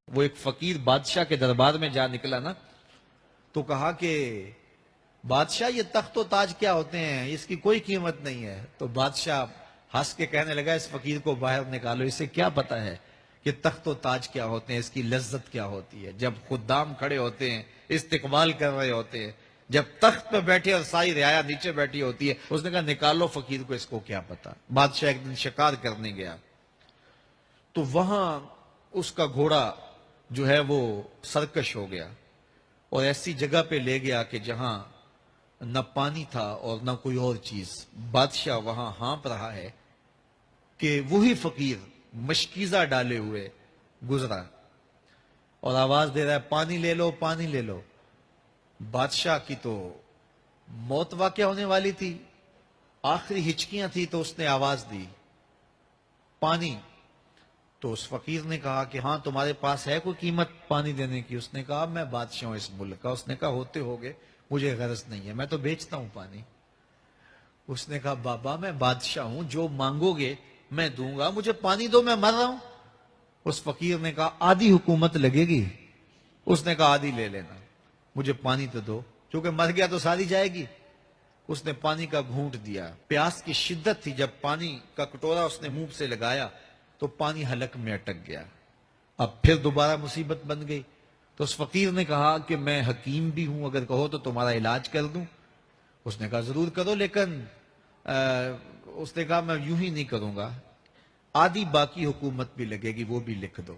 وہ ایک فقیر بادشاہ کے دربار میں جا نکلا نا، تو کہا کہ بادشاہ یہ تخت و تاج کیا ہوتے ہیں، اس کی کوئی قیمت نہیں ہے۔ تو بادشاہ ہنس کے کہنے لگا اس فقیر کو باہر نکالو، اسے کیا پتا ہے کہ تخت و تاج کیا ہوتے ہیں، اس کی لذت کیا ہوتی ہے۔ جب خدام کھڑے ہوتے ہیں، استقبال کر رہے ہوتے ہیں، جب تخت پہ بیٹھے اور ساری رعایا نیچے بیٹھی ہوتی ہے، اس نے کہا نکالو فقیر کو، اس کو کیا پتا۔ بادشاہ ایک دن شکار کرنے گیا تو وہاں اس کا گھوڑا جو ہے وہ سرکش ہو گیا اور ایسی جگہ پہ لے گیا کہ جہاں نہ پانی تھا اور نہ کوئی اور چیز۔ بادشاہ وہاں ہانپ رہا ہے کہ وہی فقیر مشکیزہ ڈالے ہوئے گزرا اور آواز دے رہا ہے پانی لے لو، پانی لے لو۔ بادشاہ کی تو موت واقع ہونے والی تھی، آخری ہچکیاں تھی، تو اس نے آواز دی پانی۔ تو اس فقیر نے کہا کہ ہاں تمہارے پاس ہے کوئی قیمت پانی دینے کی؟ اس نے کہا میں بادشاہ ہوں اس ملک کا۔ اس نے کہا ہوتے ہوگے، مجھے غرض نہیں ہے، میں تو بیچتا ہوں پانی۔ اس نے کہا بابا میں بادشاہ ہوں، جو مانگو گے میں دوں گا، مجھے پانی دو، میں مر رہا ہوں۔ اس فقیر نے کہا آدھی حکومت لگے گی۔ اس نے کہا آدھی لے لینا، مجھے پانی تو دو، کیونکہ مر گیا تو ساری جائے گی۔ اس نے پانی کا گھونٹ دیا، پیاس کی شدت تھی، جب پانی کا کٹورا اس نے منہ سے لگایا تو پانی حلق میں اٹک گیا۔ اب پھر دوبارہ مصیبت بن گئی۔ تو اس فقیر نے کہا کہ میں حکیم بھی ہوں، اگر کہو تو تمہارا علاج کر دوں۔ اس نے کہا ضرور کرو، لیکن اس نے کہا میں یوں ہی نہیں کروں گا، آدھی باقی حکومت بھی لگے گی، وہ بھی لکھ دو۔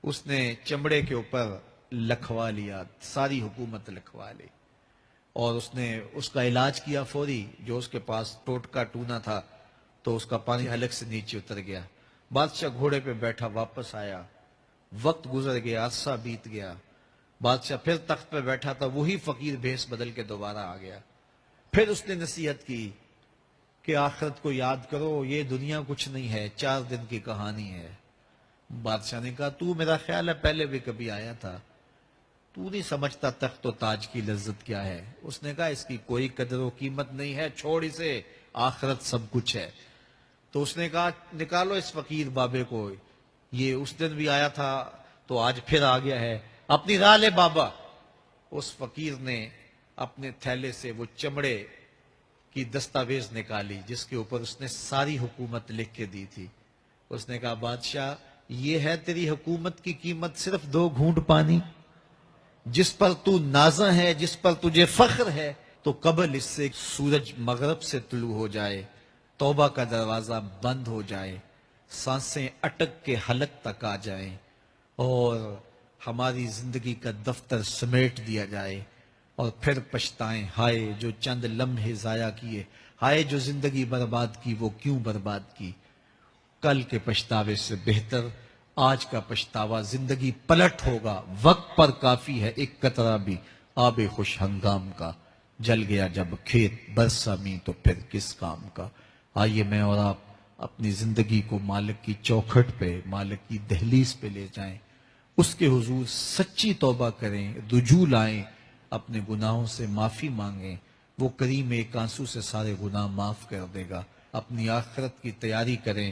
اس نے چمڑے کے اوپر لکھوا لیا، ساری حکومت لکھوا لی، اور اس نے اس کا علاج کیا فوری۔ جو اس کے پاس ٹوٹکا ٹونا تھا تو اس کا پانی حلق سے نیچے اتر گیا۔ بادشاہ گھوڑے پہ بیٹھا واپس آیا، وقت گزر گیا، عرصہ بیت گیا، بادشاہ پھر تخت پہ بیٹھا تھا، وہی فقیر بھیس بدل کے دوبارہ آ گیا۔ پھر اس نے نصیحت کی کہ آخرت کو یاد کرو، یہ دنیا کچھ نہیں ہے، 4 دن کی کہانی ہے۔ بادشاہ نے کہا تو میرا خیال ہے پہلے بھی کبھی آیا تھا، تو نہیں سمجھتا تخت و تاج کی لذت کیا ہے۔ اس نے کہا اس کی کوئی قدر و قیمت نہیں ہے، چھوڑ اسے، آخرت سب کچھ ہے۔ تو اس نے کہا نکالو اس فقیر بابے کو، یہ اس دن بھی آیا تھا تو آج پھر آ گیا ہے، اپنی راہ لے بابا۔ اس فقیر نے اپنے تھیلے سے وہ چمڑے کی دستاویز نکالی جس کے اوپر اس نے ساری حکومت لکھ کے دی تھی۔ اس نے کہا بادشاہ یہ ہے تیری حکومت کی قیمت، صرف 2 گھونٹ پانی، جس پر تو نازاں ہے، جس پر تجھے فخر ہے، تو قبل اس سے سورج مغرب سے طلوع ہو جائے، توبہ کا دروازہ بند ہو جائے، سانسیں اٹک کے حلق تک آ جائیں، اور ہماری زندگی کا دفتر سمیٹ دیا جائے، اور پھر پچھتائیں ہائے جو چند لمحے ضائع کیے، ہائے جو زندگی برباد کی، وہ کیوں برباد کی۔ کل کے پچھتاوے سے بہتر آج کا پچھتاوا، زندگی پلٹ ہوگا، وقت پر کافی ہے ایک قطرہ بھی آب خوش ہنگام کا، جل گیا جب کھیت برسا می تو پھر کس کام کا۔ آئیے میں اور آپ اپنی زندگی کو مالک کی چوکھٹ پہ، مالک کی دہلیز پہ لے جائیں، اس کے حضور سچی توبہ کریں، رجوع لائیں، اپنے گناہوں سے معافی مانگیں، وہ کریم ایک آنسو سے سارے گناہ معاف کر دے گا۔ اپنی آخرت کی تیاری کریں،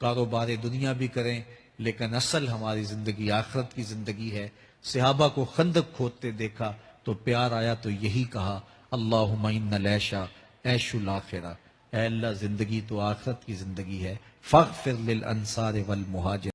کاروبار دنیا بھی کریں، لیکن اصل ہماری زندگی آخرت کی زندگی ہے۔ صحابہ کو خندق کھودتے دیکھا تو پیار آیا تو یہی کہا اللہم ان العیش عیش الاخرہ، اے اللہ زندگی تو آخرت کی زندگی ہے، فاغفر للانصار والمہاجر